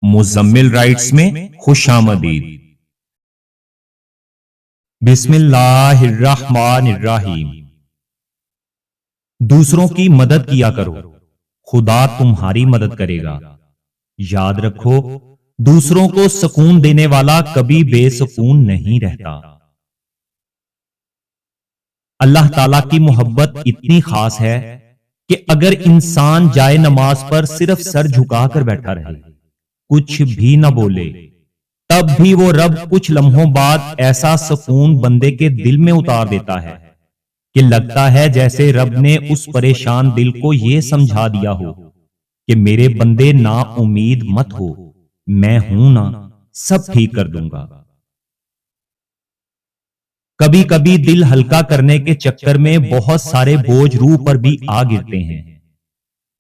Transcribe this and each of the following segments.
Muzammil rights میں خوش آمدید۔ بسم اللہ الرحمن الرحیم۔ دوسروں کی مدد کیا کرو، خدا تمہاری مدد کرے گا۔ یاد رکھو، دوسروں کو سکون دینے والا کبھی بے سکون نہیں رہتا۔ اللہ تعالیٰ کی محبت اتنی خاص ہے کہ اگر انسان جائے نماز پر صرف سر جھکا کر بیٹھا رہے، کچھ بھی نہ بولے، تب بھی وہ رب کچھ لمحوں بعد ایسا سکون بندے کے دل میں اتار دیتا ہے کہ لگتا ہے جیسے رب نے اس پریشان دل کو یہ سمجھا دیا ہو کہ میرے بندے نا امید مت ہو، میں ہوں نا، سب ٹھیک کر دوں گا۔ کبھی کبھی دل ہلکا کرنے کے چکر میں بہت سارے بوجھ روح پر بھی آ گرتے ہیں۔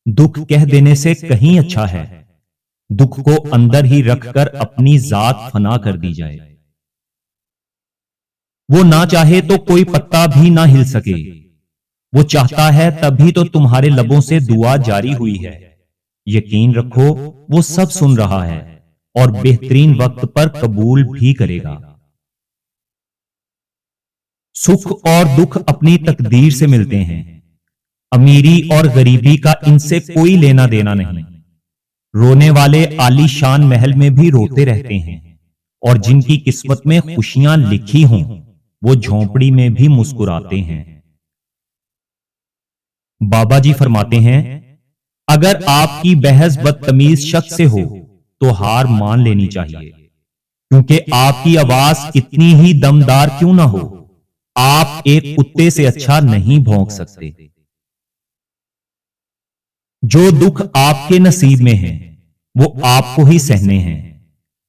دکھ کہہ دینے سے کہیں اچھا ہے دکھ کو اندر ہی رکھ کر اپنی ذات فنا کر دی جائے۔ وہ نہ چاہے تو کوئی پتا بھی نہ ہل سکے، وہ چاہتا ہے تبھی تو تمہارے لبوں سے دعا جاری ہوئی ہے۔ یقین رکھو وہ سب سن رہا ہے اور بہترین وقت پر قبول بھی کرے گا۔ سکھ اور دکھ اپنی تقدیر سے ملتے ہیں، امیری اور غریبی کا ان سے کوئی لینا دینا نہیں۔ رونے والے عالی شان محل میں بھی روتے رہتے ہیں، اور جن کی قسمت میں خوشیاں لکھی ہوں وہ جھونپڑی میں بھی مسکراتے ہیں۔ بابا جی فرماتے ہیں، اگر آپ کی بحث بدتمیز شخص سے ہو تو ہار مان لینی چاہیے، کیونکہ آپ کی آواز کتنی ہی دمدار کیوں نہ ہو، آپ ایک کتے سے اچھا نہیں بھونک سکتے۔ جو دکھ آپ کے نصیب میں ہیں وہ آپ کو ہی سہنے ہیں۔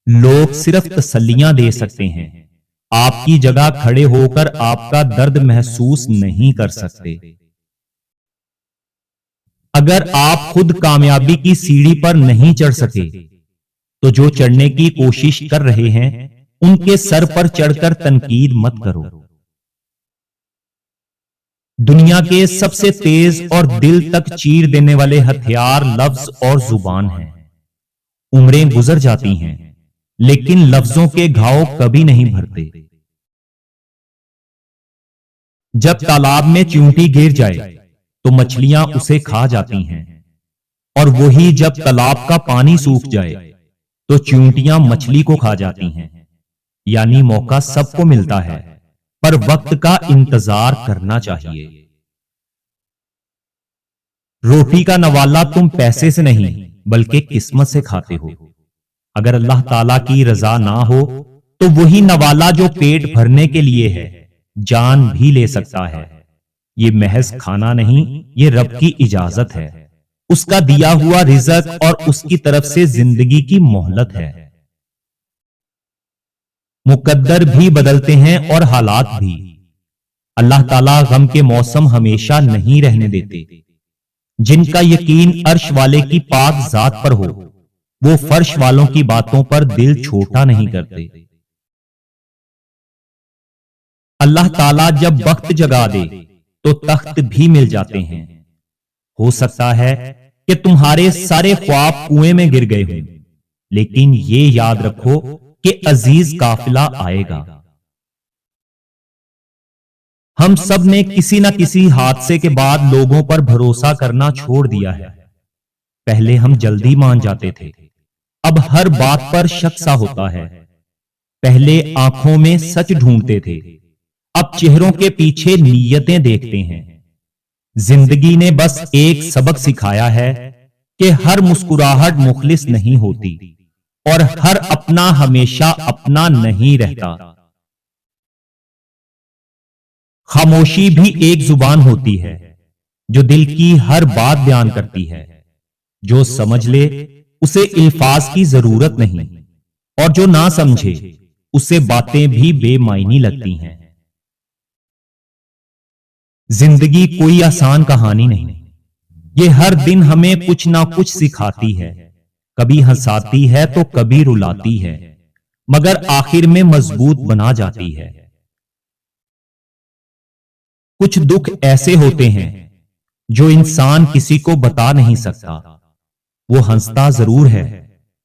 لوگ صرف تسلیاں دے سکتے ہیں، آپ کی جگہ کھڑے ہو کر آپ کا درد محسوس نہیں کر سکتے۔ اگر آپ خود کامیابی کی سیڑھی پر نہیں چڑھ سکے تو جو چڑھنے کی کوشش کر رہے ہیں ان کے سر پر چڑھ کر تنقید مت کرو۔ دنیا کے سب سے تیز اور دل تک چیر دینے والے ہتھیار لفظ اور زبان ہیں۔ عمریں گزر جاتی ہیں لیکن لفظوں کے گھاؤ کبھی نہیں بھرتے۔ جب تالاب میں چیونٹی گر جائے تو مچھلیاں اسے کھا جاتی ہیں، اور وہی جب تالاب کا پانی سوکھ جائے تو چیونٹیاں مچھلی کو کھا جاتی ہیں۔ یعنی موقع سب کو ملتا ہے، پر وقت کا انتظار کرنا چاہیے۔ روٹی کا نوالا تم پیسے سے نہیں بلکہ قسمت سے کھاتے ہو۔ اگر اللہ تعالی کی رضا نہ ہو تو وہی نوالا جو پیٹ بھرنے کے لیے ہے جان بھی لے سکتا ہے۔ یہ محض کھانا نہیں، یہ رب کی اجازت ہے، اس کا دیا ہوا رزق اور اس کی طرف سے زندگی کی مہلت ہے۔ مقدر بھی بدلتے ہیں اور حالات بھی۔ اللہ تعالیٰ غم کے موسم ہمیشہ نہیں رہنے دیتے۔ جن کا یقین عرش والے کی پاک ذات پر ہو وہ فرش والوں کی باتوں پر دل چھوٹا نہیں کرتے۔ اللہ تعالیٰ جب وقت جگا دے تو تخت بھی مل جاتے ہیں۔ ہو سکتا ہے کہ تمہارے سارے خواب کنویں میں گر گئے ہوں، لیکن یہ یاد رکھو کہ عزیز قافلہ آئے گا۔ ہم سب نے کسی نہ کسی حادثے کے بعد لوگوں پر بھروسہ کرنا چھوڑ دیا ہے۔ پہلے ہم جلدی مان جاتے تھے، اب ہر بات پر شک سا ہوتا ہے۔ پہلے آنکھوں میں سچ ڈھونڈتے تھے، اب چہروں کے پیچھے نیتیں دیکھتے ہیں۔ زندگی نے بس ایک سبق سکھایا ہے کہ ہر مسکراہٹ مخلص نہیں ہوتی اور ہر اپنا ہمیشہ اپنا نہیں رہتا۔ خاموشی بھی ایک زبان ہوتی ہے جو دل کی ہر بات بیان کرتی ہے۔ جو سمجھ لے اسے الفاظ کی ضرورت نہیں، اور جو نہ سمجھے اسے باتیں بھی بے معنی لگتی ہیں۔ زندگی کوئی آسان کہانی نہیں، یہ ہر دن ہمیں کچھ نہ کچھ سکھاتی ہے، کبھی ہنساتی ہے تو کبھی رلاتی ہے، مگر آخر میں مضبوط بنا جاتی ہے۔ کچھ دکھ ایسے ہوتے ہیں جو انسان کسی کو بتا نہیں سکتا۔ وہ ہنستا ضرور ہے